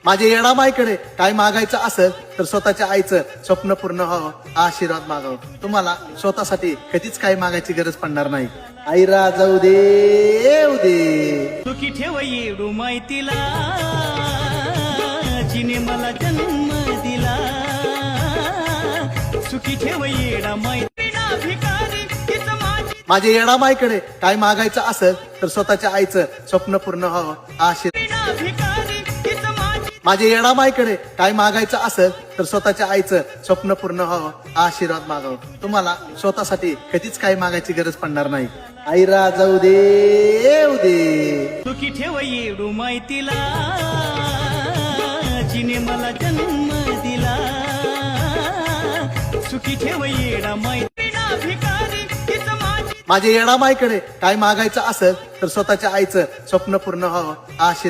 माझ्या येडामाईकडे काय मागायचं असेल तर स्वतःच्या आईचं स्वप्न पूर्ण व्हावं हा आशीर्वाद मागावं. तुम्हाला स्वतःसाठी कधीच काही मागायची गरज पडणार नाही. आईरा जाऊ दे येऊ दे. सुखी ठेव येडू माहितीला जिने मला जन्म दिला. सुखी ठेव येडा माहितीला भिकारी माझ्या येडामाईकडे काय मागायचं असेल तर स्वतःच्या आईचं स्वप्न पूर्ण व्हावं हा आशीर्वाद. माझ्या येडामाईकडे काय मागायचं असेल तर स्वतःच्या आईचं स्वप्न पूर्ण व्हावं हा आशीर्वाद मागावं. तुम्हाला स्वतःसाठी कधीच काही मागायची गरज पडणार नाही. आईरा जाऊ दे येऊ दे. सुखी ठेव येडू माहितीला जिने मला जन्म दिला. सुखी ठेव येडा माहितीला भिकारी माझ्या येडामाईकडे काय मागायचं असेल तर स्वतःच्या आईचं स्वप्न पूर्ण व्हावं हा आशीर्वाद.